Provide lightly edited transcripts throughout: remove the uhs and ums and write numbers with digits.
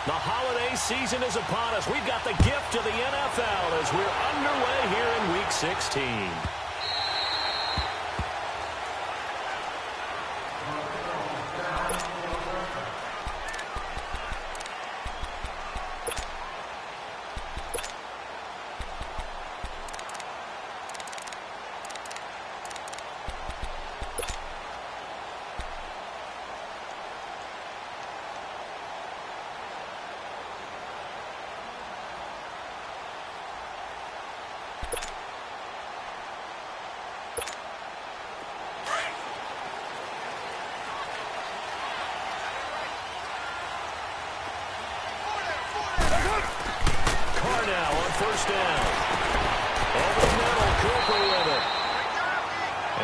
The holiday season is upon us. We've got the gift of the NFL as we're underway here in Week 16. First down. Over the middle, Cooper with it.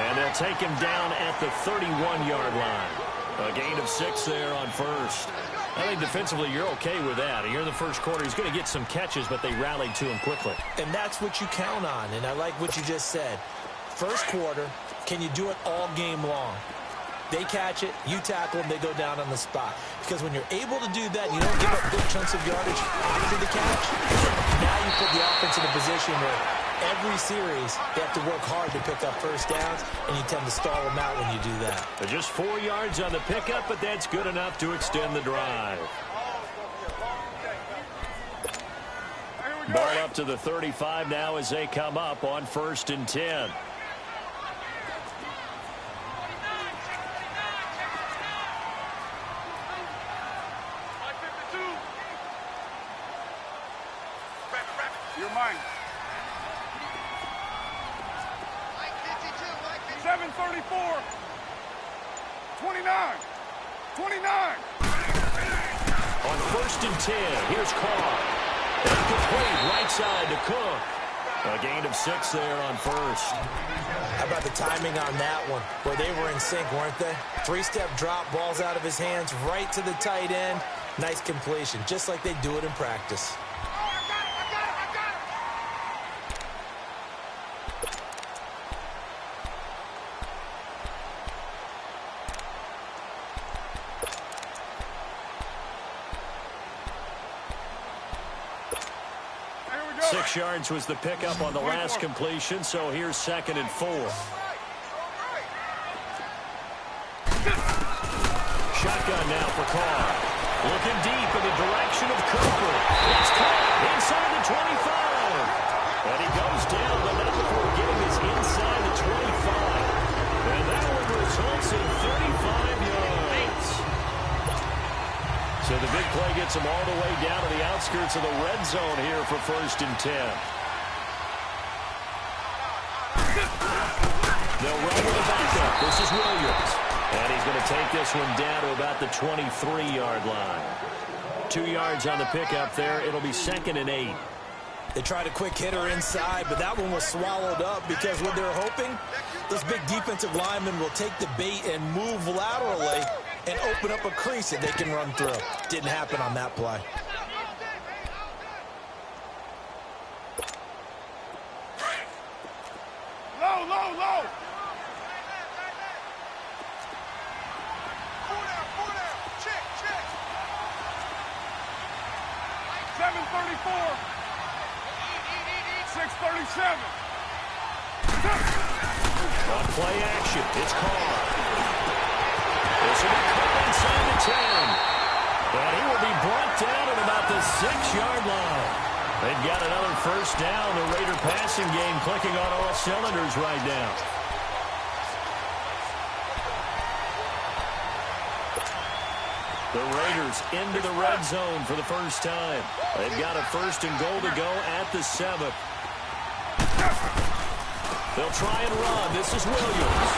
And they'll take him down at the 31-yard line. A gain of 6 there on first. I think defensively you're okay with that. Here in the first quarter, he's going to get some catches, but they rallied to him quickly. And that's what you count on, and I like what you just said. First quarter, can you do it all game long? They catch it, you tackle them, they go down on the spot. Because when you're able to do that, you don't give up big chunks of yardage after the catch. Now you put the offense in a position where every series they have to work hard to pick up first downs, and you tend to stall them out when you do that. Just 4 yards on the pickup, but that's good enough to extend the drive. Ball up to the 35 now as they come up on 1st and 10. You're mine. 7:34. 29. 29. On 1st and 10, here's Carr. Incomplete, right side to Cook. A gain of 6 there on first. How about the timing on that one? Where they were in sync, weren't they? 3-step drop, balls out of his hands, right to the tight end. Nice completion, just like they do it in practice. Go. 6 yards was the pickup on the last completion, so here's 2nd and 4. Shotgun now for Carr. Looking deep in the direction of Cooper. It's caught inside the 25. And he goes down, but not before getting this inside the 25. And that one results in 35 yards. So the big play gets him all the way down to the outskirts of the red zone here for 1st and 10. They'll run with the backup. This is Williams. And he's going to take this one down to about the 23-yard line. 2 yards on the pickup there. It'll be 2nd and 8. They tried a quick hitter inside, but that one was swallowed up because what they're hoping, those big defensive linemen will take the bait and move laterally and open up a crease that they can run through. Didn't happen on that play. Low, low, low. 7:34. 6:37. On play action, it's Carr. This will be caught inside the 10. And he will be brought down at about the 6-yard line. They've got another first down. The Raider passing game clicking on all cylinders right now. The Raiders into the red zone for the first time. They've got a 1st and goal to go at the 7th. They'll try and run. This is Williams.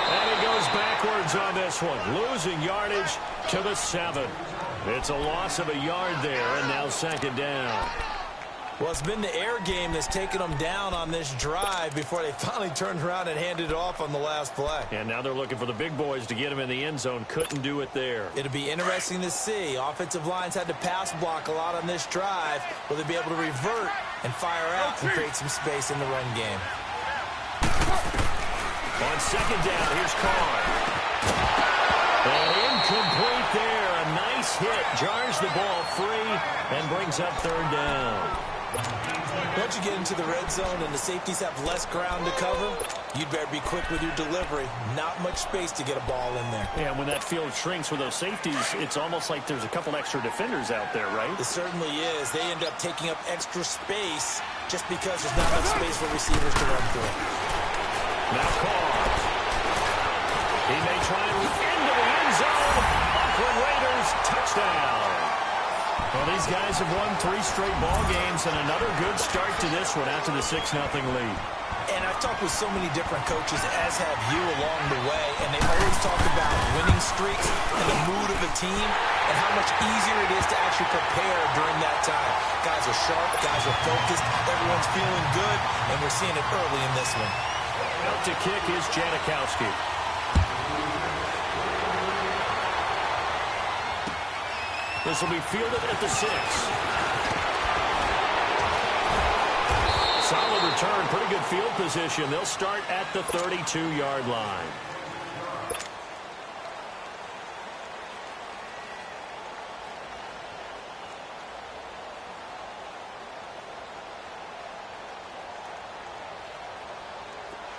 And he goes backwards on this one, losing yardage to the 7. It's a loss of a yard there, and now 2nd down. Well, it's been the air game that's taken them down on this drive before they finally turned around and handed it off on the last play. And now they're looking for the big boys to get him in the end zone. Couldn't do it there. It'll be interesting to see. Offensive lines had to pass block a lot on this drive. Will they be able to revert and fire out and create some space in the run game? On 2nd down, here's Carr. And incomplete there. A nice This hit jars the ball free and brings up third down. Once you get into the red zone and the safeties have less ground to cover, you'd better be quick with your delivery. Not much space to get a ball in there. Yeah, when that field shrinks with those safeties, it's almost like there's a couple extra defenders out there, right? It certainly is. They end up taking up extra space just because there's not enough space for receivers to run through. Now Carr. He may try into the end zone. Oakland Raiders touchdown. Well, these guys have won 3 straight ball games and another good start to this one after the 6-0 lead. And I've talked with so many different coaches, as have you along the way, and they always talk about winning streaks and the mood of a team and how much easier it is to actually prepare during that time. Guys are sharp, guys are focused, everyone's feeling good, and we're seeing it early in this one. Out to kick is Janikowski. This will be fielded at the 6. Solid return, pretty good field position. They'll start at the 32-yard line.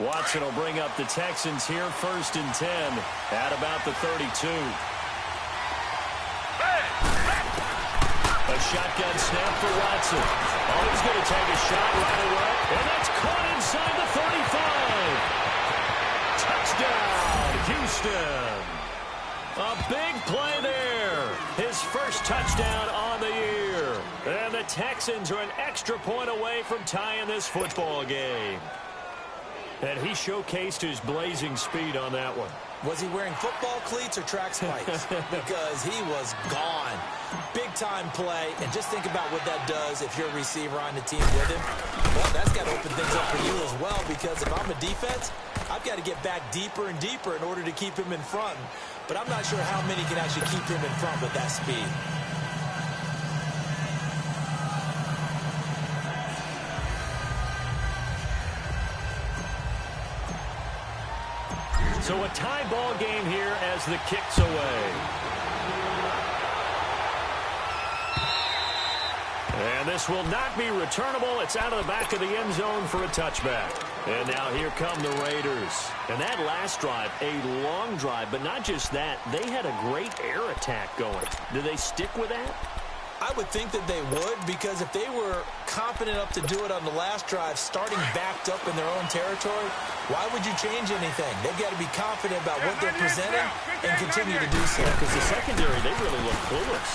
Watson will bring up the Texans here, 1st and 10 at about the 32. A shotgun snap for Watson. Oh, he's going to take a shot right away. And that's caught inside the 35. Touchdown, Houston. A big play there. His first touchdown on the year. And the Texans are an extra point away from tying this football game. And he showcased his blazing speed on that one. Was he wearing football cleats or track spikes? Because he was gone. Big-time play, and just think about what that does if you're a receiver on the team with him. Well, that's got to open things up for you as well, because if I'm a defense, I've got to get back deeper and deeper in order to keep him in front. But I'm not sure how many can actually keep him in front with that speed. So a tie ball game here as the kick's away. And this will not be returnable. It's out of the back of the end zone for a touchback. And now here come the Raiders. And that last drive, a long drive, but not just that. They had a great air attack going. Do they stick with that? I would think that they would, because if they were confident enough to do it on the last drive, starting backed up in their own territory, why would you change anything? They've got to be confident about what they're presenting and continue to do so. Because the secondary, they really look clueless.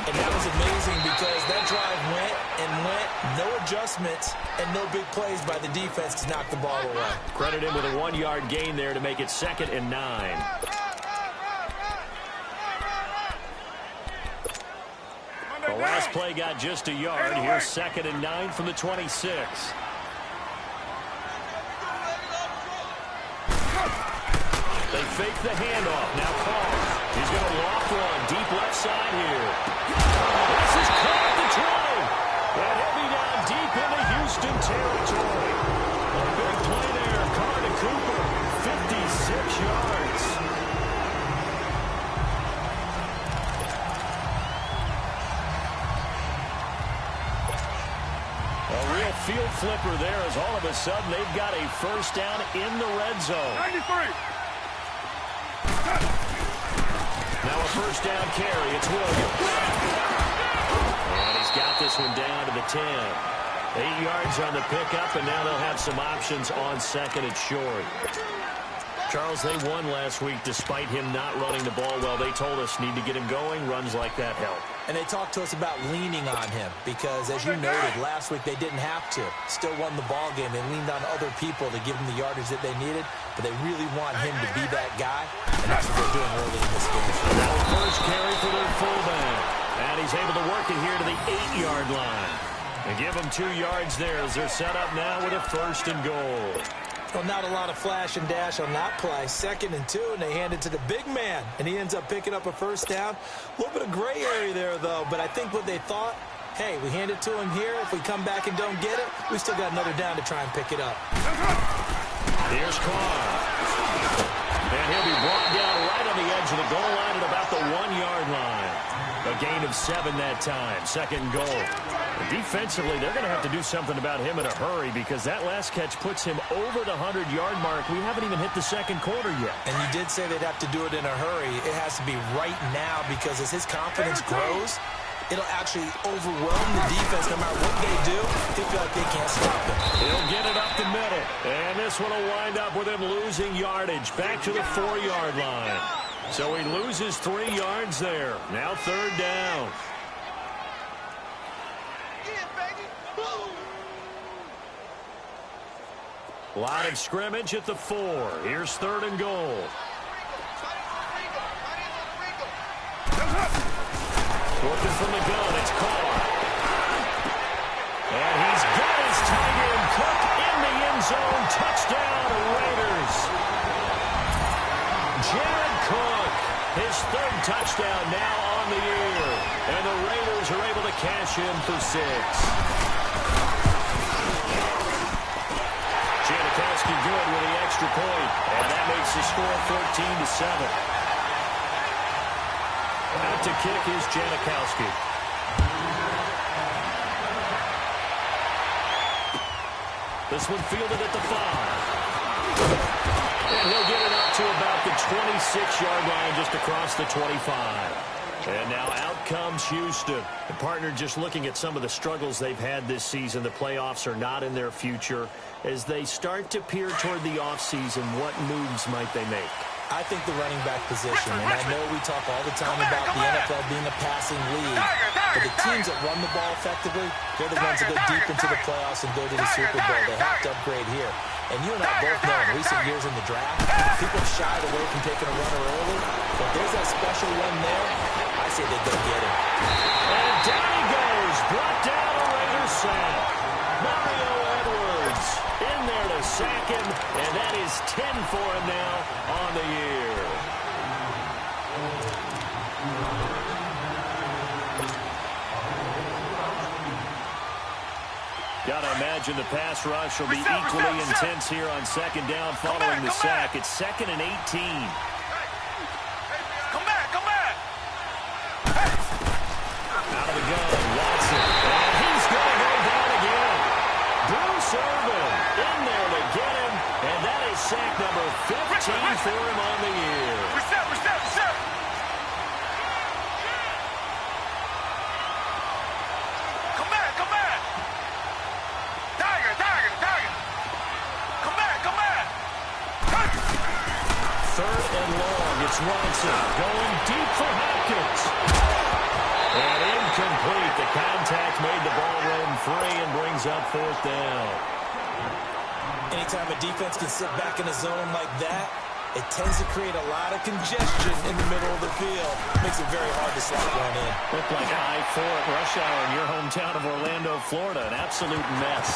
And that was amazing because that drive went and went, no adjustments, and no big plays by the defense to knock the ball away. Credit him with a 1-yard gain there to make it 2nd and 9. The last play got just a yard. Here's 2nd and 9 from the 26. They fake the handoff. Now Carr. He's going to loft one. Deep left side here. This is caught at the 20. And he'll be down deep into Houston territory. A big play there. Carr to Cooper. 56 yards. Field flipper there as all of a sudden they've got a first down in the red zone. 93. Now a first down carry. It's Williams. And he's got this one down to the 10. 8 yards on the pickup, and now they'll have some options on 2nd and short. Charles, they won last week despite him not running the ball well. They told us need to get him going. Runs like that help. And they talked to us about leaning on him because, as you noted, last week they didn't have to. Still won the ball game. They leaned on other people to give them the yardage that they needed, but they really want him to be that guy, and that's what they're doing early in this game. Now the first carry for their fullback. And he's able to work it here to the 8-yard line. And give them 2 yards there as they're set up now with a 1st and goal. Well, not a lot of flash and dash on that play. 2nd and 2, and they hand it to the big man, and he ends up picking up a first down. A little bit of gray area there, though, but I think what they thought, hey, we hand it to him here. If we come back and don't get it, we still got another down to try and pick it up. Here's Carr. And he'll be brought down right on the edge of the goal line at about the 1-yard line. A gain of 7 that time. Second and goal. Defensively, they're going to have to do something about him in a hurry because that last catch puts him over the 100-yard mark. We haven't even hit the second quarter yet. And you did say they'd have to do it in a hurry. It has to be right now because as his confidence grows, it'll actually overwhelm the defense. No matter what they do, they feel like they can't stop him. He'll get it up the middle. And this one will wind up with him losing yardage back to the 4-yard line. So he loses 3 yards there. Now third down. Line of scrimmage at the 4. Here's third and goal. Looking from the gun, it's Carr. And he's got his tight end, Cook, in the end zone. Touchdown, Raiders. Jared Cook, his third touchdown now on the year. And the Raiders are able to cash in for 6. Janikowski good with the extra point. And that makes the score 14-7. Out to kick is Janikowski. This one fielded at the 5. And he'll get it up to about the 26-yard line, just across the 25. And now out comes Houston. The partner just looking at some of the struggles they've had this season. The playoffs are not in their future. As they start to peer toward the offseason, what moves might they make? I think the running back position, and I know we talk all the time about the NFL being a passing league, but the teams that run the ball effectively, they're the ones that go deep into the playoffs and go to the Super Bowl. They have to upgrade here. And you and I both know in recent years in the draft, people shied away from taking a runner early, but there's that special one there. I say they go get him. And down he goes, brought down a Raiders sack. Mario Edwards in there to sack him, and that is 10 for him now on the year. Gotta imagine the pass rush will be equally intense here on second down following the sack. It's 2nd and 18. Come back, come back. Out of the gun, Watson. And he's going to go down again. Bruce Irvin in there to get him. And that is sack number 15 for him on the year. Reset, reset, reset. Come back, come back. Tiger, tiger, tiger. Come back, come back. Third and long. It's Watson going deep for Hopkins. And incomplete. The contact made the ball roam free and brings up fourth down. Anytime a defense can sit back in a zone like that, it tends to create a lot of congestion in the middle of the field. Makes it very hard to slot one in. Looked like I-4 at rush hour in your hometown of Orlando, Florida. An absolute mess.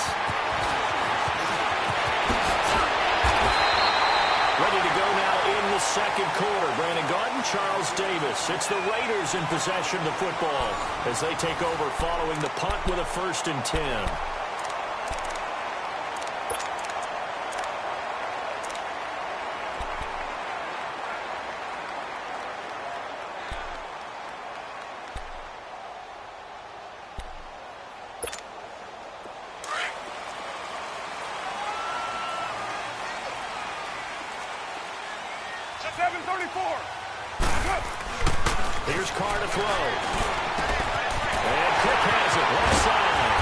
Ready to go now in the second quarter. Brandon Garden, Charles Davis. It's the Raiders in possession of the football as they take over following the punt with a 1st and 10. Here's Carr to throw. And Cook has it, left side.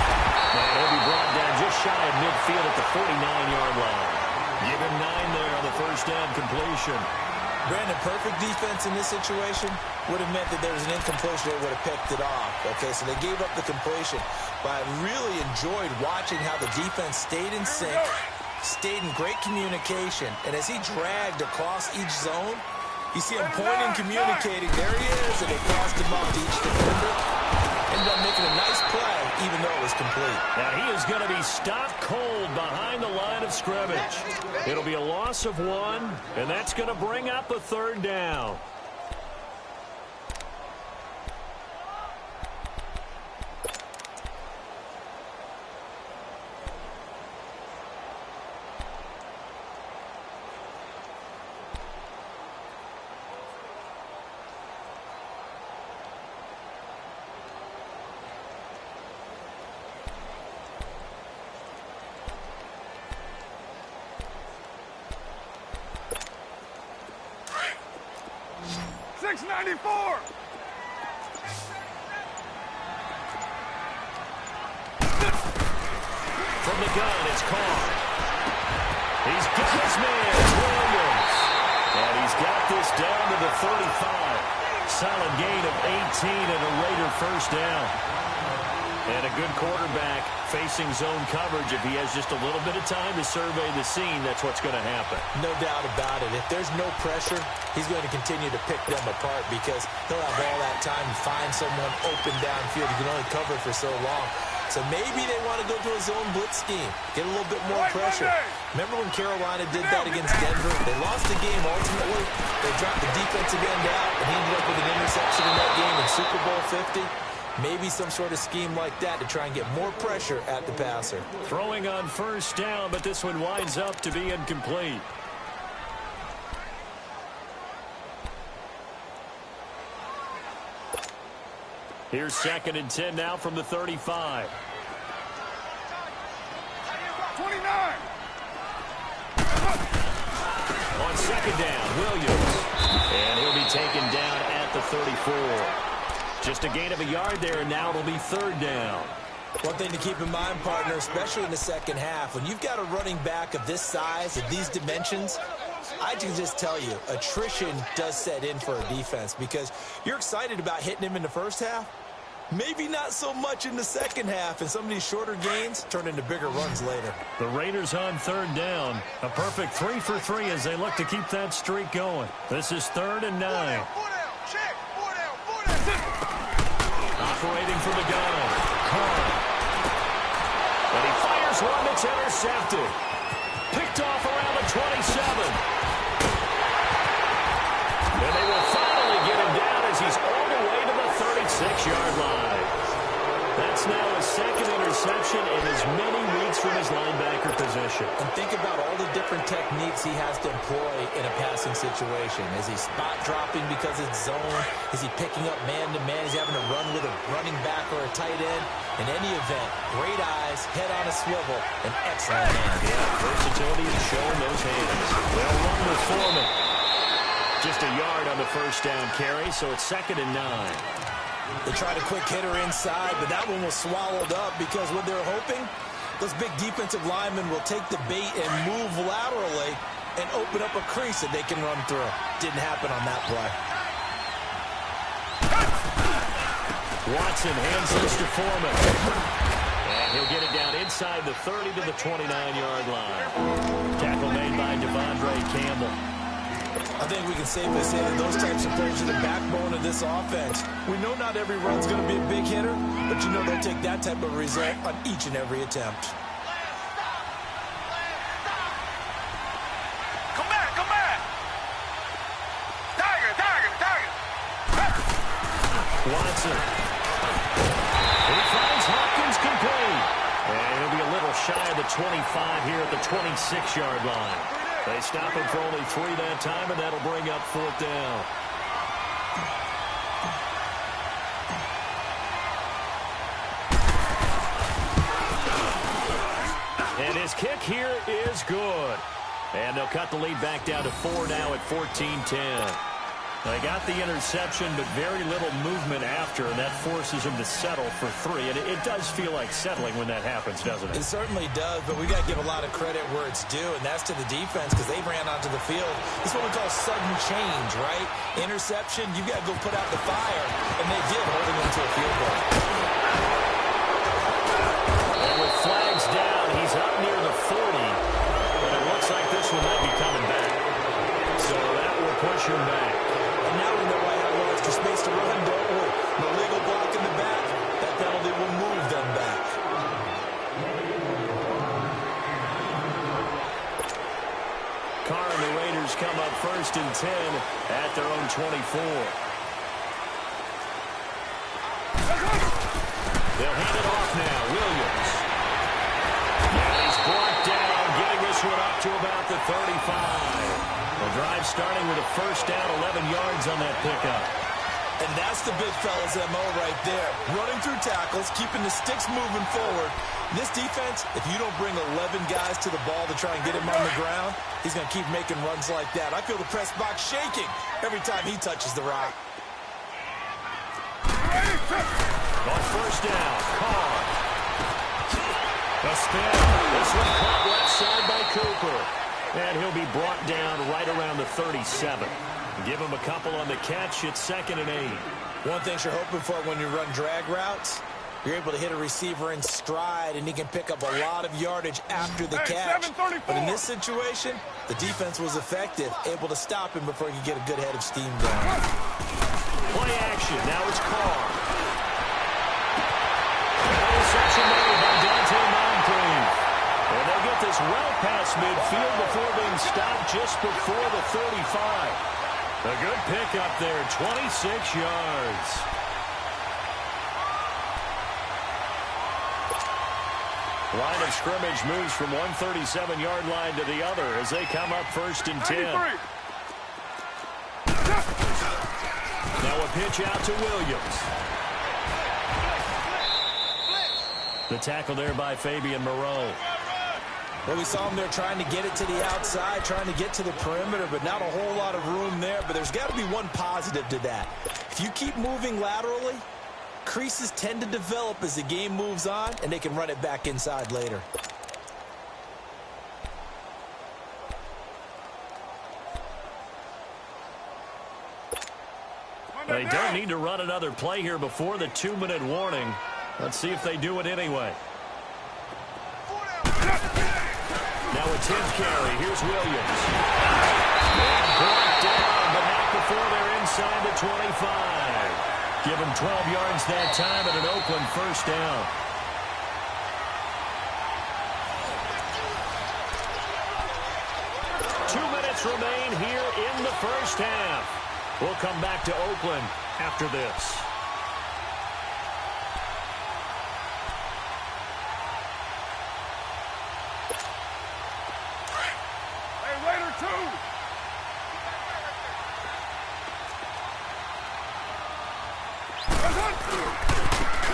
And he'll be brought down just shy of midfield at the 49-yard line. Give him 9 there on the first down completion. Brandon, perfect defense in this situation would have meant that there was an incompletion that would have picked it off. Okay, so they gave up the completion. But I really enjoyed watching how the defense stayed in sync, stayed in great communication. And as he dragged across each zone, you see him pointing, communicating. There he is, and they passed him off to each defender. Ended up making a nice play, even though it was complete. Now he is going to be stopped cold behind the line of scrimmage. It'll be a loss of 1, and that's going to bring up a third down. 94! From the gun, it's Carr. He's got his man, Williams. And he's got this down to the 35. Solid gain of 18 and a Raider first down. And a good quarterback facing zone coverage. If he has just a little bit of time to survey the scene, that's what's going to happen. No doubt about it. If there's no pressure, he's going to continue to pick them apart because he'll have all that time to find someone open downfield. He can only cover for so long. So maybe they want to go to a zone blitz scheme, get a little bit more pressure. Remember when Carolina did that against Denver? They lost the game ultimately. They dropped the defensive end out, and he ended up with an interception in that game in Super Bowl 50. Maybe some sort of scheme like that to try and get more pressure at the passer. Throwing on first down, but this one winds up to be incomplete. Here's 2nd and 10 now from the 35. 29! On 2nd down, Williams. And he'll be taken down at the 34. Just a gain of a yard there, and now it'll be 3rd down. One thing to keep in mind, partner, especially in the second half, when you've got a running back of this size, of these dimensions, I can just tell you, attrition does set in for a defense because you're excited about hitting him in the first half. Maybe not so much in the second half, and some of these shorter gains turn into bigger runs later. The Raiders on 3rd down. A perfect 3 for 3 as they look to keep that streak going. This is 3rd and 9. Operating from the gun. Carr. And he fires one that's intercepted. Picked off around the 27. And they will finally get him down as he's all the way to the 36-yard line. That's now his 2nd interception in as many weeks from his linebacker position. And think about all the different techniques he has to employ in a passing situation. Is he spot dropping because it's zone? Is he picking up man-to-man? Is he having to run with a running back or a tight end? In any event, great eyes, head on a swivel, and excellent hands. Yeah, versatility is showing those hands. They'll run with Foreman. Just a yard on the first down carry, so it's 2nd and 9. They tried a quick hitter inside, but that one was swallowed up because what they're hoping, those big defensive linemen will take the bait and move laterally and open up a crease that they can run through. Didn't happen on that play. Watson hands this to Foreman. And he'll get it down inside the 30 to the 29-yard line. Tackle made by Devondre Campbell. I think we can safely say that those types of players are the backbone of this offense. We know not every run's going to be a big hitter, but you know they'll take that type of result on each and every attempt. Come back, come back! Tiger, tiger, tiger! Watson. He finds Hopkins complete. And he'll be a little shy of the 25 here at the 26-yard line. They stop him for only 3 that time, and that'll bring up 4th down. And his kick here is good. And they'll cut the lead back down to 4 now at 14-10. They got the interception, but very little movement after, and that forces him to settle for 3. And it does feel like settling when that happens, doesn't it? It certainly does, but we got to give a lot of credit where it's due, and that's to the defense because they ran onto the field. This is what we call sudden change, right? Interception, you got to go put out the fire, and they did, holding them to a field goal. And with flags down, he's up near the 40, but it looks like this one might be coming back. So that will push him back. And now we know why I have no extra space to run, don't we? No legal block in the back. That penalty will move them back. Carr and the Raiders come up 1st and 10 at their own 24. They'll hand it off now. Williams. And he's brought down, getting this one up to about the 35. The drive starting with a first down, 11 yards on that pickup. And that's the big fella's MO right there. Running through tackles, keeping the sticks moving forward. This defense, if you don't bring 11 guys to the ball to try and get him on the ground, he's going to keep making runs like that. I feel the press box shaking every time he touches the rock. On first down, Carr. A spin. This one caught left side by Cooper. And he'll be brought down right around the 37. Give him a couple on the catch. It's 2nd and 8. One thing you're hoping for when you run drag routes, you're able to hit a receiver in stride, and he can pick up a lot of yardage after the catch. But in this situation, the defense was effective, able to stop him before he could get a good head of steam going. Play action. Now it's Carr. Interception made by Dante Moncrief. And they get this well past midfield before being stopped just before the 35. A good pickup there, 26 yards. Line of scrimmage moves from one 37-yard line to the other as they come up 1st and 10. Now a pitch out to Williams. The tackle there by Fabian Moreau. Well, we saw him there trying to get it to the outside, trying to get to the perimeter, but not a whole lot of room there. But there's got to be one positive to that. If you keep moving laterally, creases tend to develop as the game moves on, and they can run it back inside later. They don't need to run another play here before the 2-minute warning. Let's see if they do it anyway. Now a 10th carry. Here's Williams. And brought down, but not before they're inside the 25. Give him 12 yards that time and an Oakland first down. Two minutes remain here in the first half. We'll come back to Oakland after this.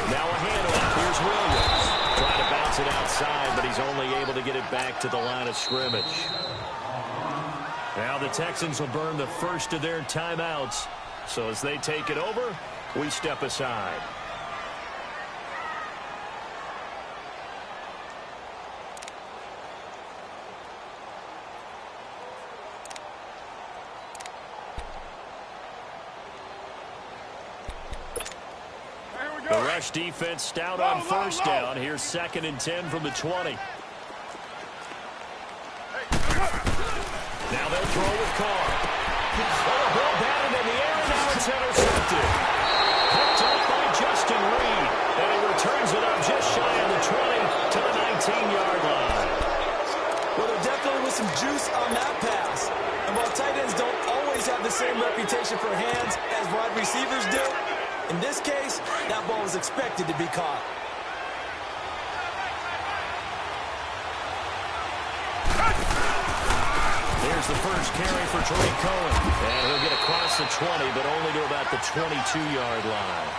Now a handoff. Here's Williams. Trying to bounce it outside, but he's only able to get it back to the line of scrimmage. Now the Texans will burn the first of their timeouts. So as they take it over, we step aside. The rush defense stout on first down. Here's 2nd and 10 from the 20. Now they'll throw with Carr. Oh, the ball batted in the air, and now it's intercepted. Picked up by Justin Reed. And he returns it up just shy of the 20 to the 19-yard line. Well, there definitely was some juice on that pass. And while tight ends don't always have the same reputation for hands as wide receivers do, in this case, that ball was expected to be caught. Here's the first carry for Tariq Cohen. And he'll get across the 20, but only to about the 22-yard line.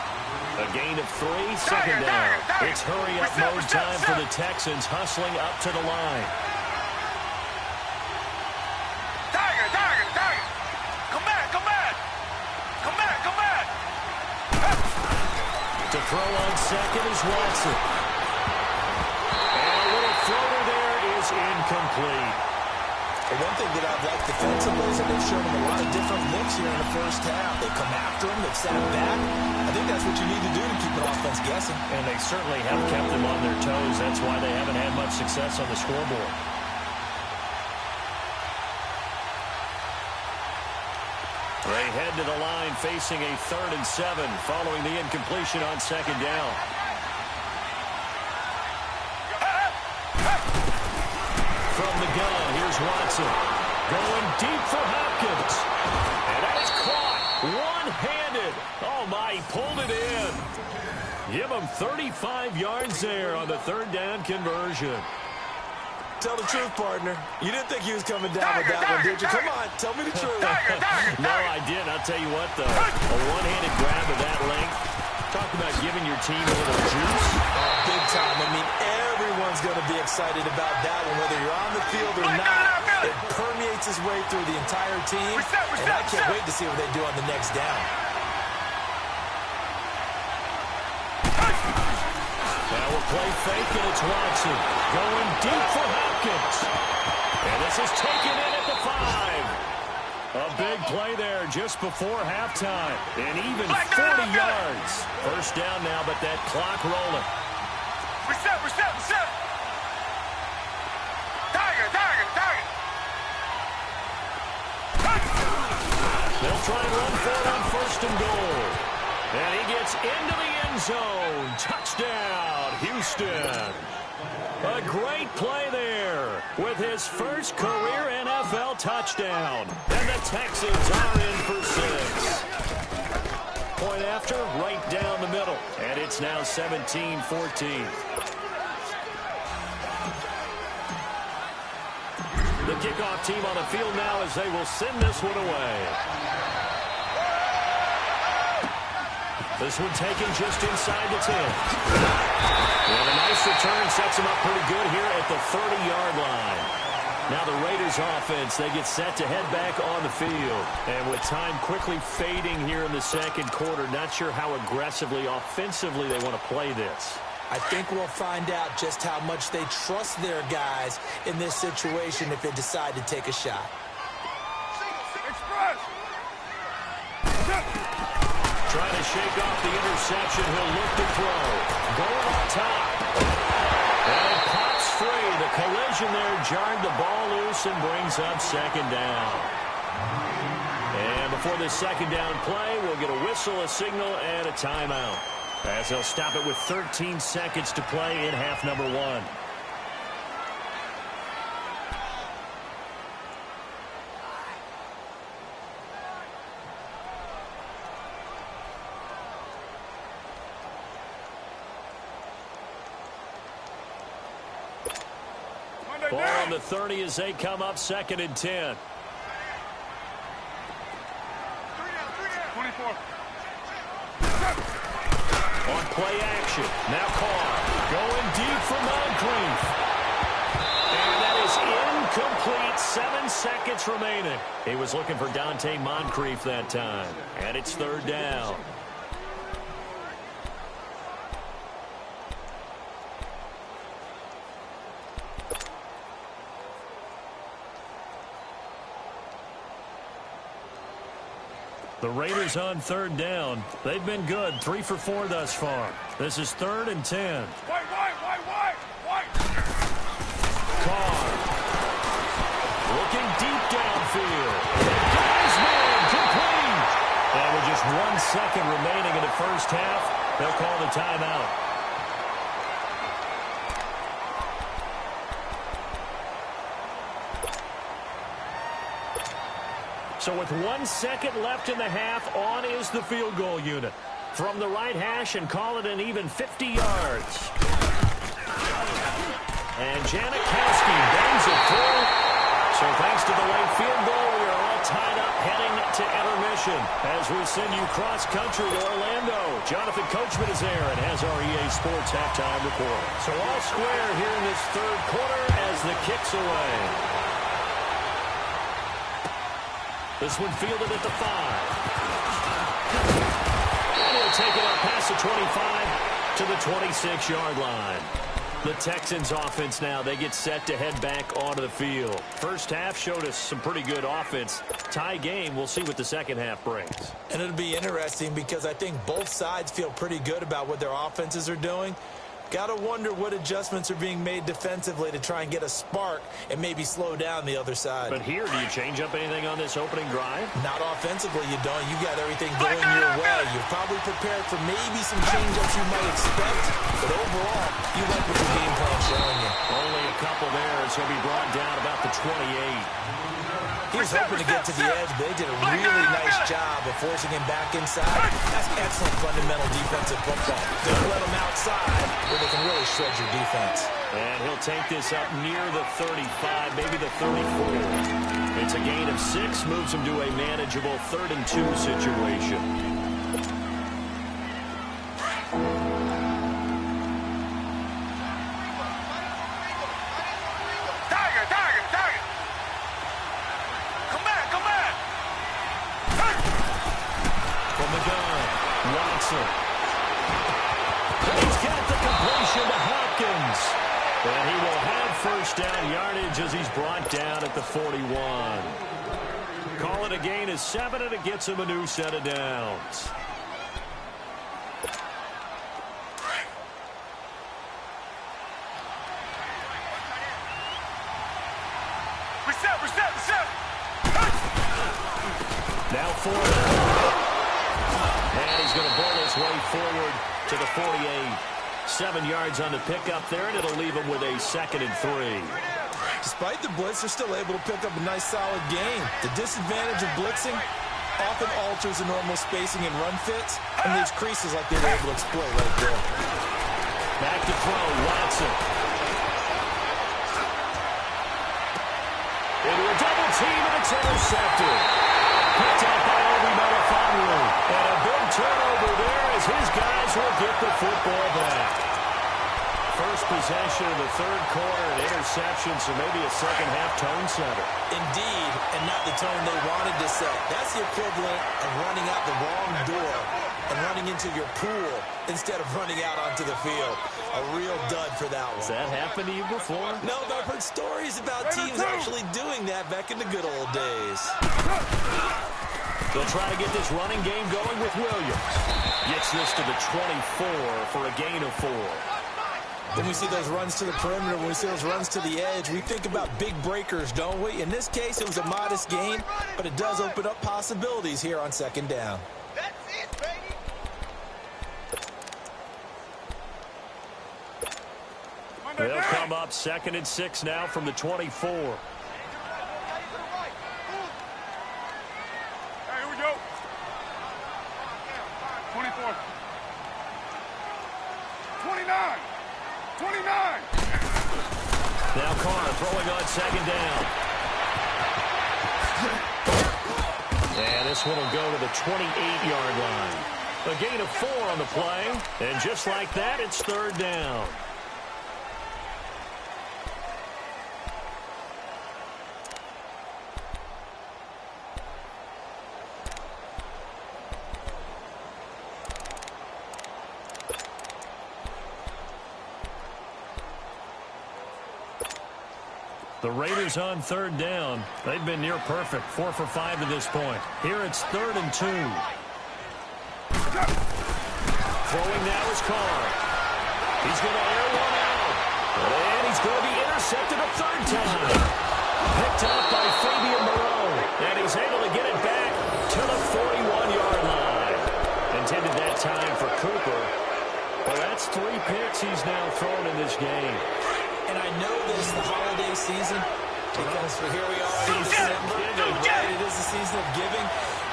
A gain of 3, 2nd down. It's hurry-up mode time for the Texans, hustling up to the line. To throw on second is Watson. And a little floater there is incomplete. The one thing that I've liked defensively is that they've shown him a lot of different looks here in the first half. They come after him, they've sat back. I think that's what you need to do to keep an offense guessing. And they certainly have kept them on their toes. That's why they haven't had much success on the scoreboard. They head to the line facing a 3rd and 7 following the incompletion on 2nd down. From the gun, here's Watson. Going deep for Hopkins. And that's caught one-handed. Oh, my, he pulled it in. Give him 35 yards there on the 3rd down conversion. Tell the truth, partner. You didn't think he was coming down with that one, did you? Come on, tell me the truth. No, I didn't. I'll tell you what, though. A one-handed grab of that length. Talk about giving your team a little juice. Big time. I mean, everyone's going to be excited about that one, whether you're on the field or not. It permeates its way through the entire team, and I can't wait to see what they do on the next down. Now we'll play fake, and it's Watson. Going deep for Hopkins. And this is taken in at the 5. A big play there just before halftime. And even 40 yards. First down now, but that clock rolling. Reset. Tiger. They'll try and run for it on first and goal. And he gets into the end zone. Touchdown, Houston. A great play there with his first career NFL touchdown. And the Texans are in for 6. Point after, right down the middle. And it's now 17-14. The kickoff team on the field now as they will send this one away. This one taken just inside the 10. And a nice return sets him up pretty good here at the 30-yard line. Now the Raiders offense, they get set to head back on the field. And with time quickly fading here in the second quarter, not sure how aggressively, offensively they want to play this. I think we'll find out just how much they trust their guys in this situation if they decide to take a shot. Trying to shake off the interception. He'll look to throw. Going on top. And it pops free. The collision there jarred the ball loose and brings up second down. And before this second down play, we'll get a whistle, a signal, and a timeout, as they'll stop it with 13 seconds to play in half number 1. Ball on the 30 as they come up second and 10. 24. On play action. Now Carr going deep for Moncrief. And that is incomplete. 7 seconds remaining. He was looking for Dante Moncrief that time. And it's third down. The Raiders on third down. They've been good. 3 for 4 thus far. This is third and 10. White. Carr. Looking deep downfield. Guys, man, complete. And with just 1 second remaining in the first half, they'll call the timeout. So with 1 second left in the half, on is the field goal unit. From the right hash and call it an even 50 yards. And Janikowski bangs it through. So thanks to the late field goal, we are all tied up heading to intermission as we send you cross-country to Orlando. Jonathan Coachman is there and has our EA Sports halftime report. So all square here in this third quarter as the kick's away. This one fielded at the 5. And he'll take it up past the 25 to the 26-yard line. The Texans offense now, they get set to head back onto the field. First half showed us some pretty good offense. Tie game, we'll see what the second half brings. And it'll be interesting because I think both sides feel pretty good about what their offenses are doing. Got to wonder what adjustments are being made defensively to try and get a spark and maybe slow down the other side. But here, do you change up anything on this opening drive? Not offensively, you don't. You got everything going your way. You're probably prepared for maybe some change-ups you might expect, but overall, you like what the game plan's showing you. Only a couple there as he'll be brought down about the 28. He was hoping to get to the edge, but they did a really nice job of forcing him back inside. That's excellent fundamental defensive football. Don't let him outside where they can really shred your defense. And he'll take this up near the 35, maybe the 34. It's a gain of 6, moves him to a manageable 3rd and 2 situation. He's got the completion And he will have first down yardage as he's brought down at the 41. Call it a gain of 7, and it gets him a new set of downs. Reset. Now 4 and he's going to bull his way forward to the 48. 7 yards on the pickup there, and it'll leave him with a 2nd and 3. Despite the blitz, they're still able to pick up a nice, solid gain. The disadvantage of blitzing often alters the normal spacing and run fits and leaves creases like they were able to exploit right there. Back to throw, Watson. Into a double team, and it's intercepted. Picked up by Obi Melifonwu. And a big turnover there as his guys will get the football back. First possession of the 3rd quarter, an interception, so maybe a second-half tone setter. Indeed, and not the tone they wanted to set. That's the equivalent of running out the wrong door and running into your pool instead of running out onto the field. A real dud for that one. Has that happened to you before? No, but I've heard stories about teams actually doing that back in the good old days. They'll try to get this running game going with Williams. Gets this to the 24 for a gain of 4. When we see those runs to the perimeter, when we see those runs to the edge, we think about big breakers, don't we? In this case, it was a modest gain, but it does open up possibilities here on 2nd down. That's it, baby. They'll come up 2nd and 6 now from the 24. Hey, here we go. 24. 29. 29. Now Carr throwing on 2nd down. And this one will go to the 28-yard line. A gain of 4 on the play. And just like that, it's 3rd down. The Raiders on 3rd down. They've been near perfect. 4 for 5 to this point. Here it's 3rd and 2. Throwing now is Carr. He's going to air one out. And he's going to be intercepted a 3rd time. Picked up by Fabian Moreau. And he's able to get it back to the 41-yard line. Intended that time for Cooper. Well, that's 3 picks he's now thrown in this game. And I know this the holiday season because here we are in December. Right? It is the season of giving.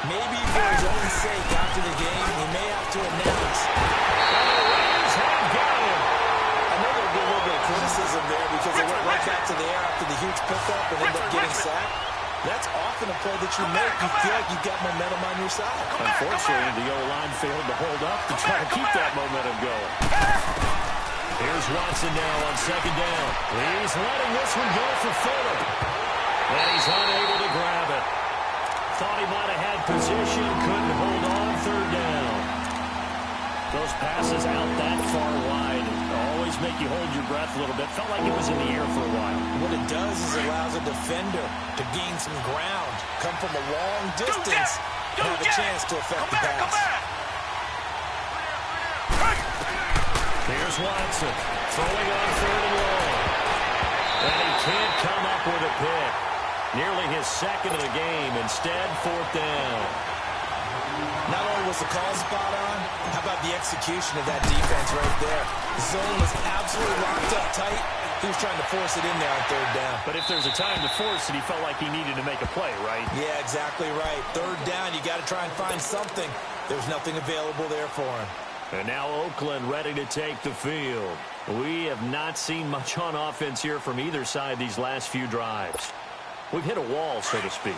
Maybe for his own sake after the game, he may have to announce. And the Raiders have got him. I know there'll be a little bit of criticism there because they went right back to the air after the huge pickup and ended up getting sacked. That's often a play that you make. You feel like you've got momentum on your side. Unfortunately, the O-line failed to hold up to try to keep that momentum going. Here's Watson now on 2nd down. He's letting this one go for Fuller. And he's unable to grab it. Thought he might have had position, couldn't hold on 3rd down. Those passes out that far wide always make you hold your breath a little bit. Felt like it was in the air for a while. What it does is it allows a defender to gain some ground, come from a long distance, and have a chance to affect the pass. Here's Watson throwing on 3rd and long. And he can't come up with a pick. Nearly his 2nd of the game. Instead, 4th down. Not only was the call spot on, how about the execution of that defense right there? The zone was absolutely locked up tight. He was trying to force it in there on 3rd down. But if there's a time to force it, he felt like he needed to make a play, right? Yeah, exactly right. 3rd down, you got to try and find something. There's nothing available there for him. And now Oakland ready to take the field. We have not seen much on offense here from either side these last few drives. We've hit a wall, so to speak.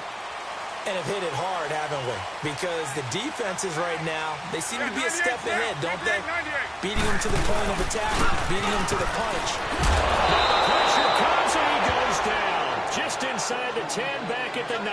And have hit it hard, haven't we? Because the defenses right now, they seem to be a step ahead, don't they? Beating them to the point of attack, beating them to the punch. Now the pressure comes and he goes down. Just inside the 10, back at the 9.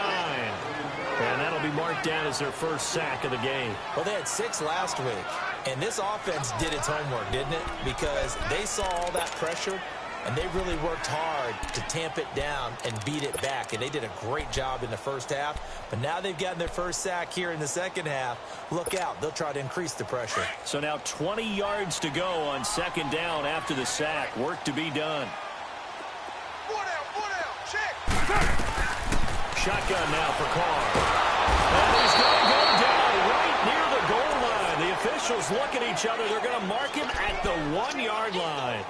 And that'll be marked down as their first sack of the game. Well, they had 6 last week. And this offense did its homework, didn't it? Because they saw all that pressure, and they really worked hard to tamp it down and beat it back, and they did a great job in the first half. But now they've gotten their first sack here in the second half. Look out. They'll try to increase the pressure. So now 20 yards to go on second down after the sack. Work to be done. Shotgun now for Carr. And he's going to go down right near the goal line. The officials look at each other. They're going to mark him at the 1-yard line.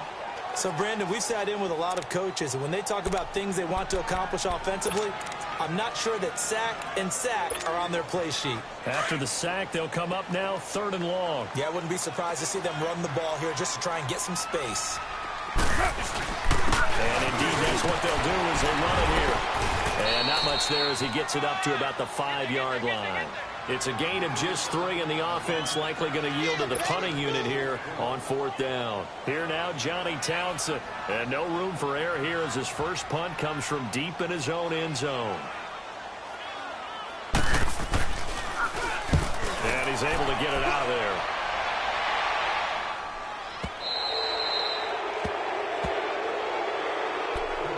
So, Brandon, we've sat in with a lot of coaches, and when they talk about things they want to accomplish offensively, I'm not sure that sack and sack are on their play sheet. After the sack, they'll come up now 3rd and long. Yeah, I wouldn't be surprised to see them run the ball here just to try and get some space. And indeed, that's what they'll do is they run it here. And not much there as he gets it up to about the 5-yard line. It's a gain of just 3, and the offense likely going to yield to the punting unit here on 4th down. Here now, Johnny Townsend. And no room for error here as his first punt comes from deep in his own end zone. And he's able to get it out of there.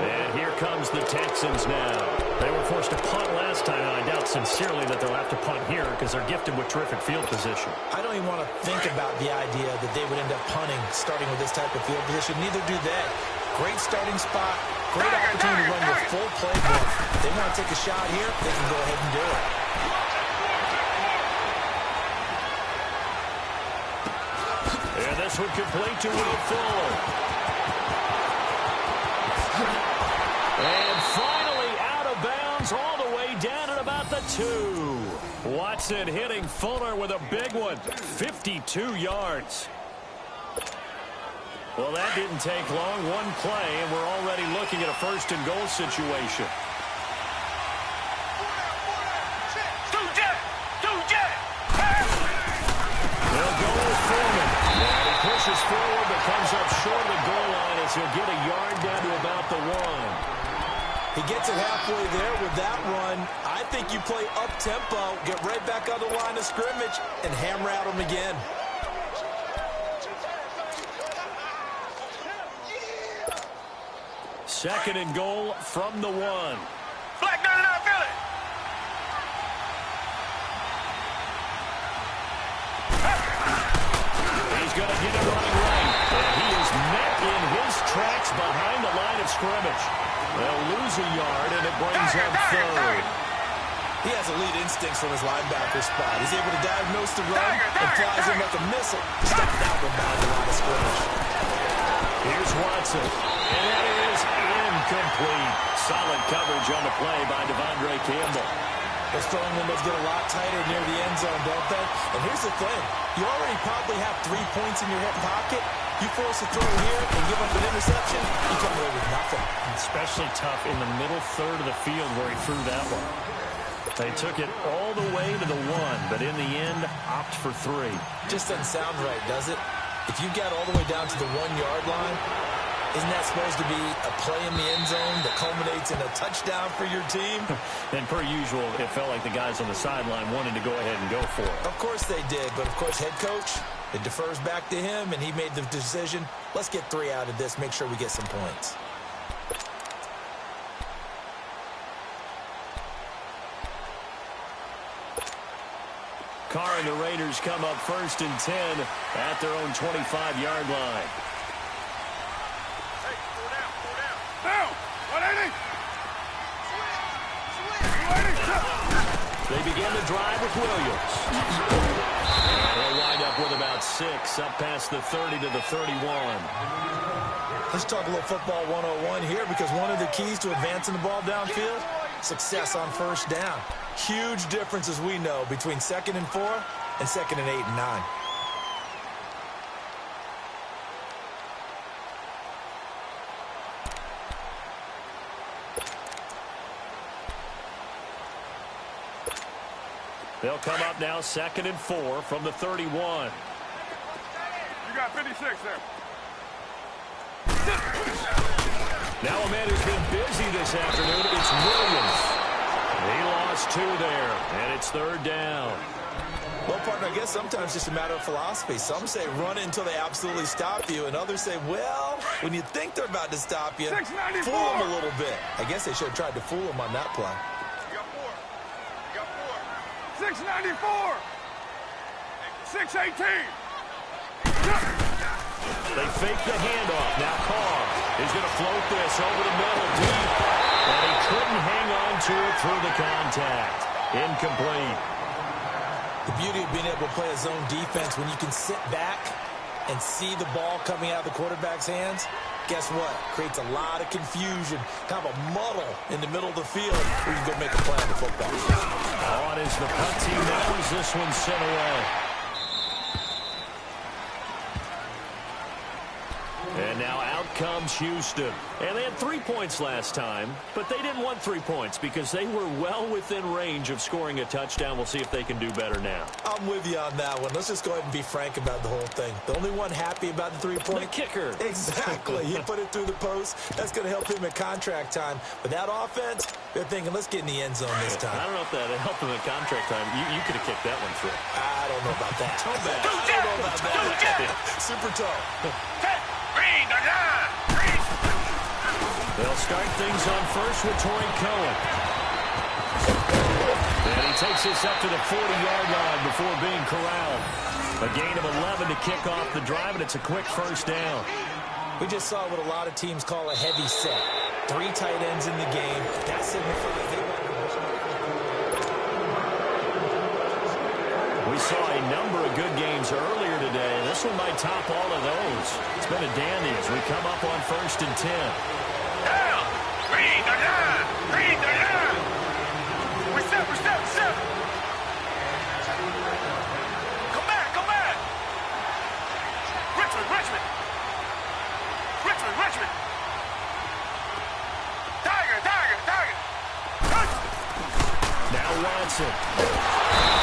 And here comes the Texans now. They were forced to punt last time, and I doubt sincerely that they'll have to punt here because they're gifted with terrific field position. I don't even want to think about the idea that they would end up punting starting with this type of field position. Neither do they. Great starting spot, great opportunity to run your full playbook. If they want to take a shot here, they can go ahead and do it. And this would complete to Will Fuller. And finally out of bounds all the way down at about the 2. Watson hitting Fuller with a big one. 52 yards. Well, that didn't take long. One play, and we're already looking at a 1st and goal situation. They'll go with Foreman. And he pushes forward but comes up short of the goal line as he'll get a yard down to about the 1. He gets it halfway there with that run. I think you play up-tempo, get right back on the line of scrimmage, and hammer at him again. Second and goal from the 1. Black 99 Philly. He's going to get it running right. And he is met in his tracks behind the line of scrimmage. They'll lose a yard, and it brings up 3rd. He has elite instincts from his linebacker spot. He's able to diagnose the run and flies in like a missile, stepping out from behind the line of scrimmage. Here's Watson, and that is incomplete. Solid coverage on the play by Devondre Campbell. Those throwing windows get a lot tighter near the end zone, don't they? And here's the thing. You already probably have 3 points in your hip pocket. You force a throw here and give up an interception, you come away with nothing. Especially tough in the middle 3rd of the field where he threw that one. They took it all the way to the 1, but in the end, opt for 3. Just doesn't sound right, does it? If you get all the way down to the 1-yard line, isn't that supposed to be a play in the end zone that culminates in a touchdown for your team? And per usual, it felt like the guys on the sideline wanted to go ahead and go for it. Of course they did, but of course head coach, it defers back to him, and he made the decision. Let's get 3 out of this, make sure we get some points. Carr and the Raiders come up 1st and 10 at their own 25-yard line. Hey, go down. Down. 180. They begin the drive with Williams. And they'll wind up with about 6 up past the 30 to the 31. Let's talk a little football 101 here, because one of the keys to advancing the ball downfield, success on 1st down. Huge difference, as we know, between 2nd and 4 and 2nd and 8 and 9. They'll come up now 2nd and 4 from the 31. You got 56 there. Now a man who's been busy this afternoon, it's Williams. He lost 2 there, and it's 3rd down. Well, partner, I guess sometimes it's just a matter of philosophy. Some say run until they absolutely stop you, and others say, well, when you think they're about to stop you, fool them a little bit. I guess they should have tried to fool them on that play. You got four. You got four. 694. 618. They fake the handoff. Now Carr is going to float this over the middle deep. And he couldn't hang on to it through the contact. Incomplete. The beauty of being able to play a zone defense when you can sit back and see the ball coming out of the quarterback's hands, guess what? Creates a lot of confusion, kind of a muddle in the middle of the field where you can go make a play on the football. On as the punt team knows this one's sent away. And now out comes Houston. And they had 3 points last time, but they didn't want 3 points because they were well within range of scoring a touchdown. We'll see if they can do better now. I'm with you on that one. Let's just go ahead and be frank about the whole thing. The only one happy about the 3-point? The kicker. Exactly. He put it through the post. That's going to help him at contract time. But that offense, they're thinking, let's get in the end zone this time. I don't know if that helped him at contract time. You could have kicked that one through. I don't know about that. Toe bad. I don't know about that. Super toe. Green, the line. Green. They'll start things on first with Torrey Cohen. And he takes this up to the 40-yard line before being corralled. A gain of 11 to kick off the drive, and it's a quick first down. We just saw what a lot of teams call a heavy set. 3 tight ends in the game. That signifies they want to. We saw a number of good games earlier today, and this one might top all of those. It's been a dandy as we come up on 1st and 10. Down. Green, the line. Green, the line. Reset. Come back. Richmond. Tiger. Now Watson.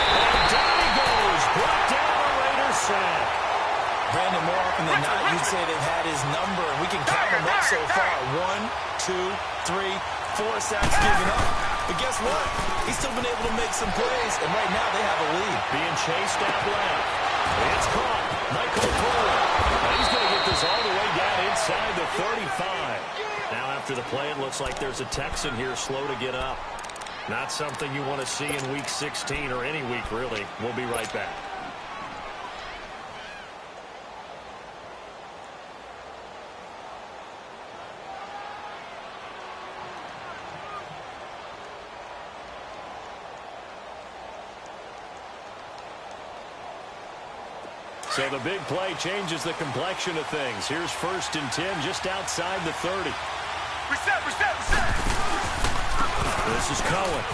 And down he goes. Brought down a Raider sack. Brandon, more often than not, you'd say they've had his number, and we can count them up so far. 1, 2, 3, 4 sacks given up. But guess what? He's still been able to make some plays, and right now they have a lead. Being chased out left. It's caught. Michael Cole. And he's going to get this all the way down inside the 35. Now after the play, it looks like there's a Texan here slow to get up. Not something you want to see in Week 16 or any week, really. We'll be right back. So the big play changes the complexion of things. Here's 1st and 10 just outside the 30. Reset. This is Cohen.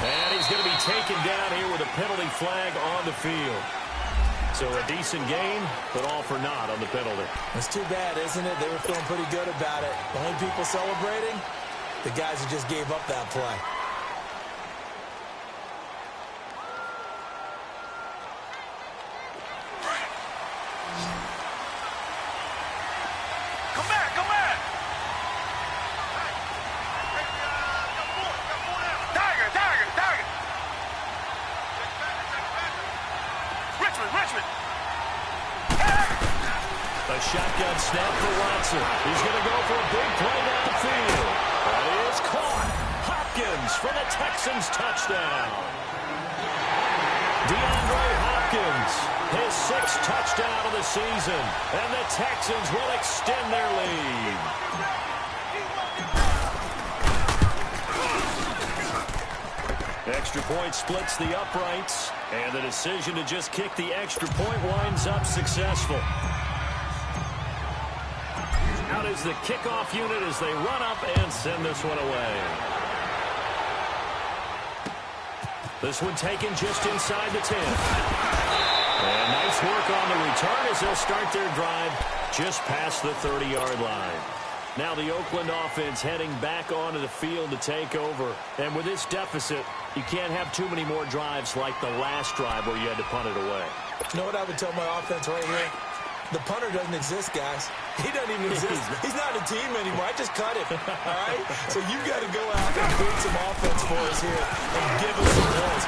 And he's going to be taken down here with a penalty flag on the field. So a decent game, but all for naught on the penalty. That's too bad, isn't it? They were feeling pretty good about it. The only people celebrating, the guys who just gave up that play. A shotgun snap for Watson. He's going to go for a big play downfield. That is caught. Hopkins for the Texans touchdown. DeAndre Hopkins, his 6th touchdown of the season, and the Texans will extend their lead. Extra point splits the uprights, and the decision to just kick the extra point winds up successful. Out is the kickoff unit as they run up and send this one away. This one taken just inside the 10. And nice work on the return as they'll start their drive just past the 30-yard line. Now the Oakland offense heading back onto the field to take over. And with this deficit, you can't have too many more drives like the last drive where you had to punt it away. You know what I would tell my offense right here? The punter doesn't exist, guys. He doesn't even exist. He's not a team anymore. I just cut him, all right? So you've got to go out and create some offense for us here and give us some points.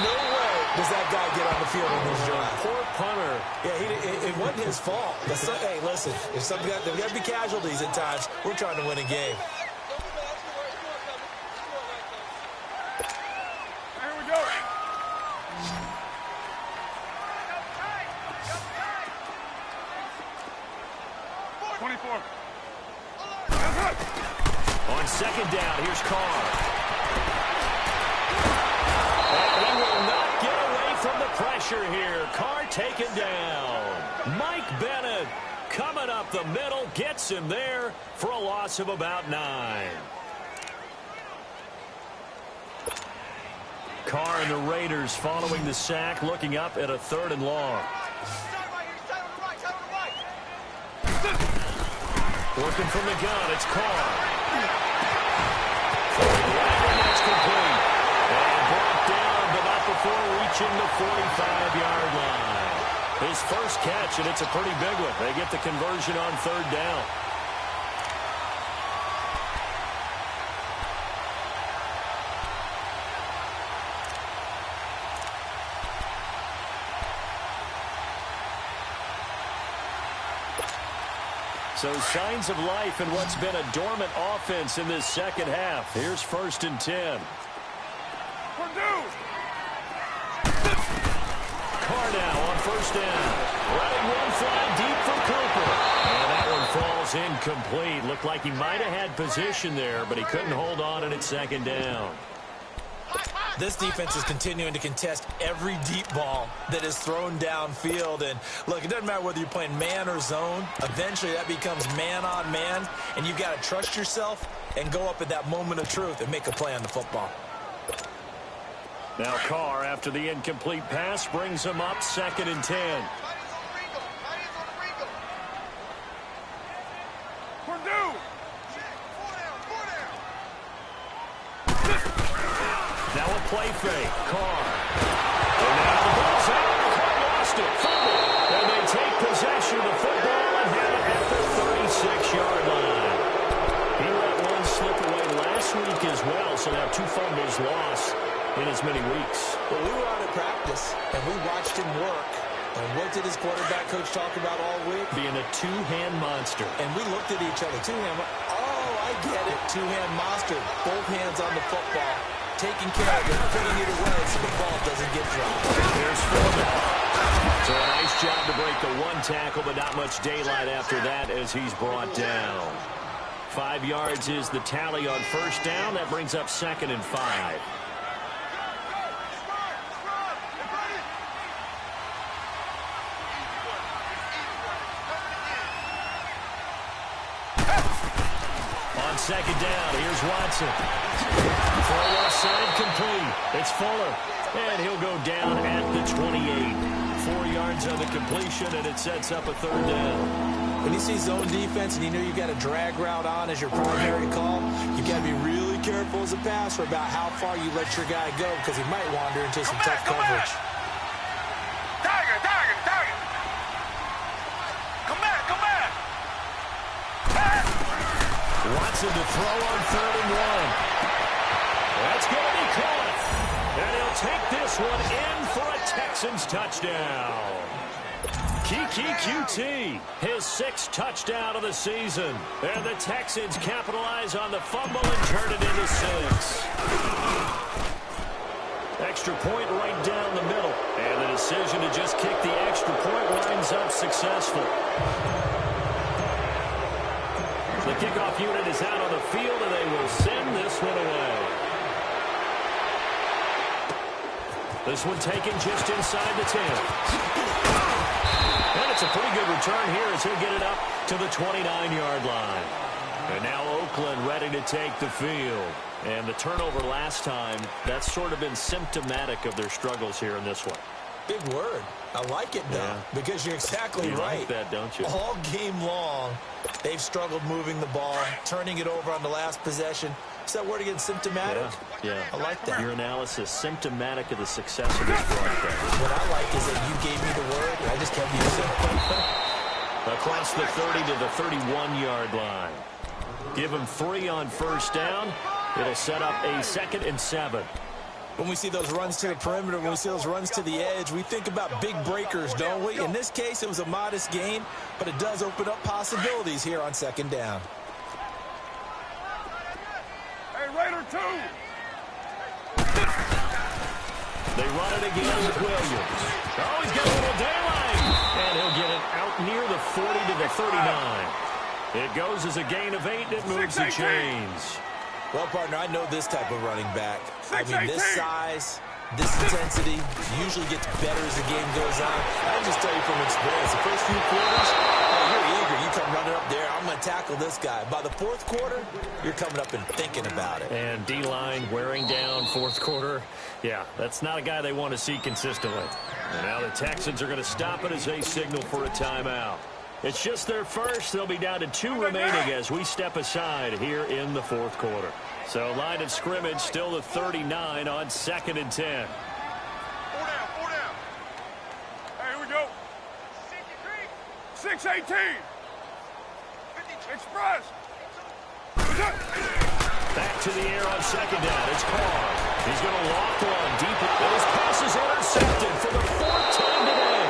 No way does that guy get on the field in this drive. Poor punter. Yeah, it wasn't his fault. Hey, listen, there's got to be casualties at times. We're trying to win a game. Here we go. 24. On second down, here's Carr. And he will not get away from the pressure here. Carr taken down. Mike Bennett coming up the middle, gets him there for a loss of about 9. Carr and the Raiders following the sack, looking up at a 3rd and long. Working from the gun, it's Carr. That's complete. And brought down, but not before reaching the 45-yard line. His first catch, and it's a pretty big one. They get the conversion on 3rd down. So signs of life in what's been a dormant offense in this second half. Here's 1st and 10. Carr now on 1st down. Running one fly deep for Cooper. And that one falls incomplete. Looked like he might have had position there, but he couldn't hold on, and it's 2nd down. This defense is continuing to contest every deep ball that is thrown downfield. And, look, it doesn't matter whether you're playing man or zone. Eventually, that becomes man on man, and you've got to trust yourself and go up at that moment of truth and make a play on the football. Now Carr, after the incomplete pass, brings him up 2nd and 10. Now a play fake. Carr. And now the ball's out. Carr lost it. Fumble. And they take possession of the football and have it at the 36-yard line. He let one slip away last week as well, so now 2 fumbles lost in as many weeks. Well, we were out at practice, and we watched him work. And what did his quarterback coach talk about all week? Being a 2-hand monster. And we looked at each other. 2-hand. Oh, I get it. 2-hand monster. Both hands on the football. Taking care of it, putting it away so the ball doesn't get dropped. Here's Foreman. So a nice job to break the 1 tackle, but not much daylight after that as he's brought down. 5 yards is the tally on 1st down. That brings up 2nd and 5. On 2nd down, here's Watson. Throw left side complete. It's Fuller. And he'll go down at the 28. 4 yards on the completion, and it sets up a 3rd down. When you see zone defense and you know you've got a drag route on as your primary call, you've got to be really careful as a passer about how far you let your guy go because he might wander into some tough coverage. Tiger. Come back. Watson to throw on 3rd and 1. That's going to be caught. And he'll take this one in for a Texans touchdown. Kiki QT, his 6th touchdown of the season. And the Texans capitalize on the fumble and turn it into 6. Extra point right down the middle. And the decision to just kick the extra point winds up successful. The kickoff unit is out on the field, and they will send this one away. This one taken just inside the 10. And it's a pretty good return here as he'll get it up to the 29-yard line. And now Oakland ready to take the field. And the turnover last time, that's sort of been symptomatic of their struggles here in this one. Big word. I like it, though, because you're exactly right. You like that, don't you? All game long, they've struggled moving the ball, turning it over on the last possession. Is that word again, symptomatic? Yeah. I like that. Your analysis, symptomatic of the success of this broadcast. What I like is that you gave me the word, and I just kept using it. across the 30 to the 31-yard line. Give him 3 on first down. It'll set up a 2nd and 7. When we see those runs to the perimeter, when we see those runs to the edge, we think about big breakers, don't we? In this case, it was a modest gain, but it does open up possibilities here on 2nd down. Hey, Raider 2. They run it again with Williams. Oh, he's got a little daylight. And he'll get it out near the 40 to the 39. It goes as a gain of 8. It moves the chains. Well, partner, I know this type of running back. I mean, this size, this intensity usually gets better as the game goes on. I'll just tell you from experience, the first few quarters, you're eager. You come running up there, I'm going to tackle this guy. By the 4th quarter, you're coming up and thinking about it. And D-line wearing down 4th quarter. Yeah, that's not a guy they want to see consistently. And now the Texans are going to stop it as they signal for a timeout. It's just their first. They'll be down to 2 remaining as we step aside here in the 4th quarter. So line of scrimmage still the 39 on 2nd and 10. 4 down, 4 down. Hey, here we go. 6-18. Express. Back to the air on 2nd down. It's Carr. He's going to lock one deep. His pass is intercepted for the 4th time today.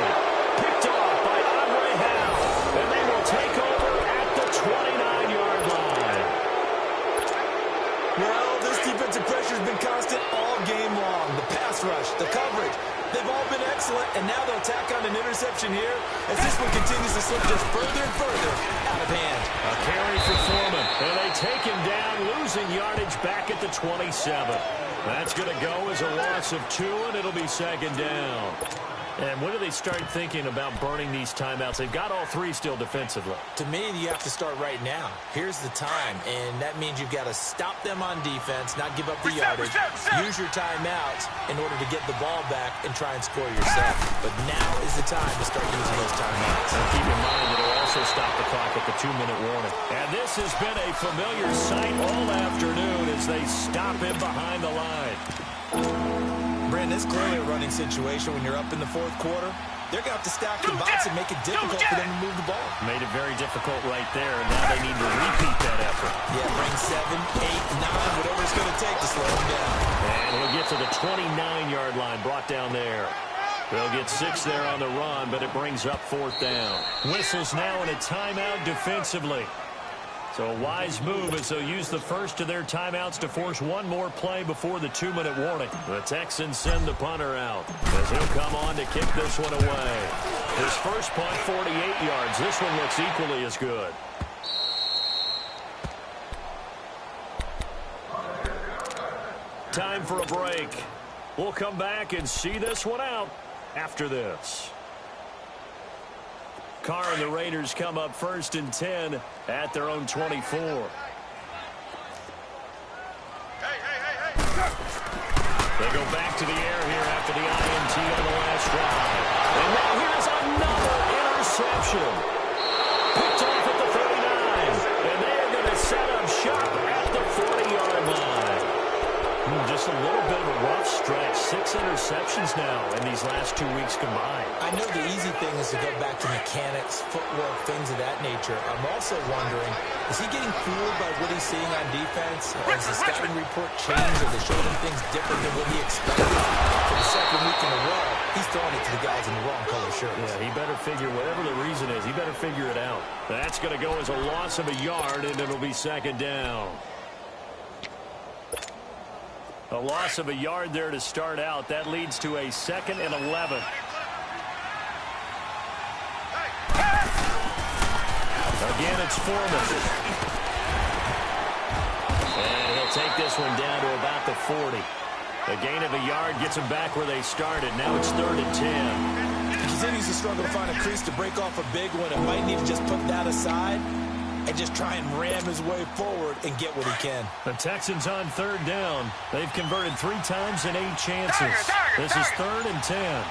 Picked off by Andre Howe. And they will take over at the 29-yard line. Well, this defensive pressure has been constant all game long. The pass rush, the coverage, they've all been excellent, and now they'll tack on an interception here as this one continues to slip just further and further out of hand. A carry for Foreman, and they take him down, losing yardage back at the 27. That's going to go as a loss of 2, and it'll be 2nd down. And when do they start thinking about burning these timeouts? They've got all 3 still defensively. To me, you have to start right now. Here's the time, and that means you've got to stop them on defense, not give up the yardage, use your timeouts in order to get the ball back and try and score yourself. But now is the time to start using those timeouts. And keep in mind that it'll also stop the clock at the 2-minute warning. And this has been a familiar sight all afternoon as they stop him behind the line. Brandon, it's clearly a running situation when you're up in the 4th quarter. They're going to have to stack the box and make it difficult for them to move the ball. Made it very difficult right there, and now they need to repeat that effort. Yeah, bring 7, 8, 9, whatever it's going to take to slow them down. And we'll get to the 29-yard line, brought down there. They'll get 6 there on the run, but it brings up 4th down. Whistles now in a timeout defensively. So a wise move as they'll use the first of their timeouts to force one more play before the 2-minute warning. The Texans send the punter out as he'll come on to kick this one away. His first punt, 48 yards. This one looks equally as good. Time for a break. We'll come back and see this one out after this. Carr and the Raiders come up 1st and 10 at their own 24. They go back to the air here after the INT on the last drive. And now here's another interception. Picked off at the 39. And they are going to set up shop at the 40-yard line. Just a little bit of a rough stretch. 6 interceptions now in these last 2 weeks combined. I know the easy thing is to go back to mechanics, footwork, things of that nature. I'm also wondering, is he getting fooled by what he's seeing on defense? Has the scouting report changed? Or they showing him things different than what he expected? For the 2nd week in a row, he's throwing it to the guys in the wrong color shirts. Yeah, he better figure, whatever the reason is, he better figure it out. That's going to go as a loss of a yard, and it'll be 2nd down. A loss of a yard there to start out. That leads to a 2nd and 11. Again, it's Foreman. And he'll take this one down to about the 40. A gain of a yard gets him back where they started. Now it's 3rd and 10. He continues to struggle to find a crease to break off a big one. It might need to just put that aside and just try and ram his way forward and get what he can. The Texans on 3rd down. They've converted 3 times in 8 chances. This is 3rd and 10.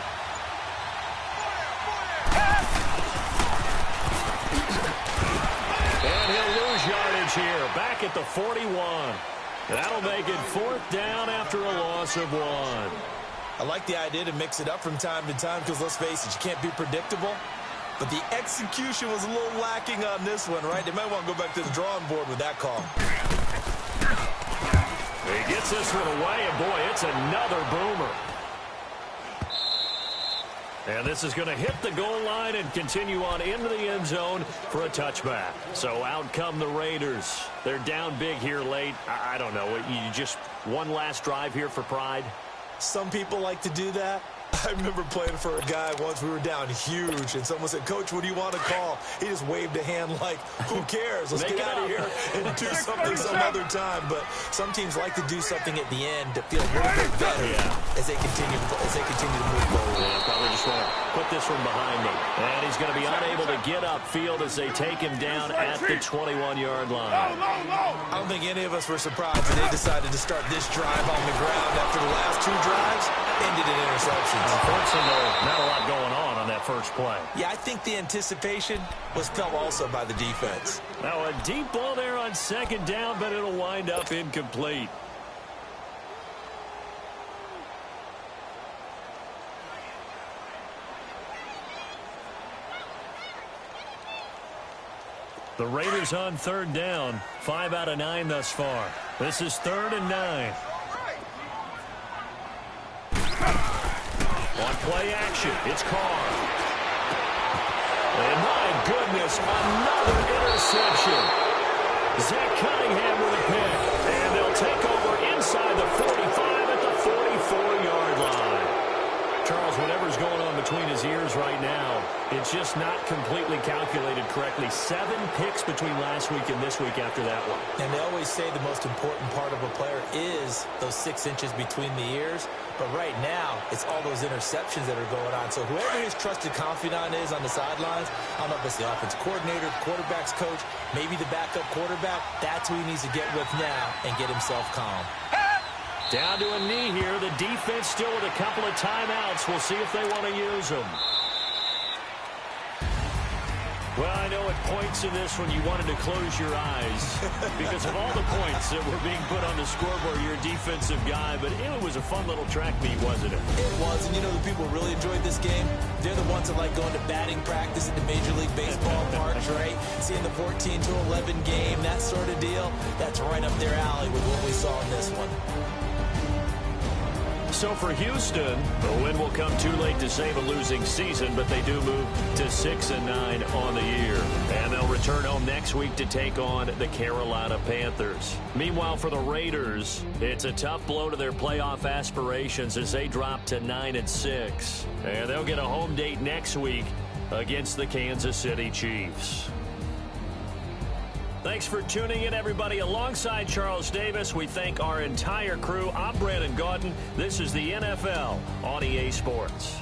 And he'll lose yardage here. Back at the 41. That'll make it 4th down after a loss of 1. I like the idea to mix it up from time to time because, let's face it, you can't be predictable. But the execution was a little lacking on this one, right? They might want to go back to the drawing board with that call. He gets this one away, and boy, it's another boomer. And this is going to hit the goal line and continue on into the end zone for a touchback. So out come the Raiders. They're down big here late. I don't know. You just one last drive here for pride? Some people like to do that. I remember playing for a guy once. We were down huge, and someone said, "Coach, what do you want to call?" He just waved a hand like, "Who cares? Let's get out of here and do something some other time." But some teams like to do something at the end to feel a little bit better as they continue to move forward. Yeah, probably just want to put this one behind them. And he's going to be unable to get upfield as they take him down at the 21-yard line. I don't think any of us were surprised that they decided to start this drive on the ground after the last two drives ended in interceptions. Unfortunately, not a lot going on that first play. Yeah, I think the anticipation was felt also by the defense. Now a deep ball there on second down, but it'll wind up incomplete. The Raiders on third down. 5 out of 9 thus far. This is 3rd and 9. On play action, it's Carr. And my goodness, another interception. Zach Cunningham with a pick. And they'll take over inside the 45 at the 44-yard line. Charles, whatever's going on between his ears right now, it's just not completely calculated correctly. 7 picks between last week and this week after that one. And they always say the most important part of a player is those 6 inches between the ears. But right now, it's all those interceptions that are going on. So whoever his trusted confidant is on the sidelines, I don't know if it's the offensive coordinator, the quarterback's coach, maybe the backup quarterback, that's who he needs to get with now and get himself calm. Down to a knee here. The defense still with a couple of timeouts. We'll see if they want to use them. Well, I know at points in this one you wanted to close your eyes because of all the points that were being put on the scoreboard. You're a defensive guy, but it was a fun little track meet, wasn't it? It was, and you know the people who really enjoyed this game? They're the ones that like going to batting practice at the Major League Baseball parks, right? Seeing the 14-11 game, that sort of deal. That's right up their alley with what we saw in this one. So for Houston, the win will come too late to save a losing season, but they do move to 6-9 on the year. And they'll return home next week to take on the Carolina Panthers. Meanwhile, for the Raiders, it's a tough blow to their playoff aspirations as they drop to 9-6. And they'll get a home date next week against the Kansas City Chiefs. Thanks for tuning in, everybody. Alongside Charles Davis, we thank our entire crew. I'm Brandon Gaudin. This is the NFL on EA Sports.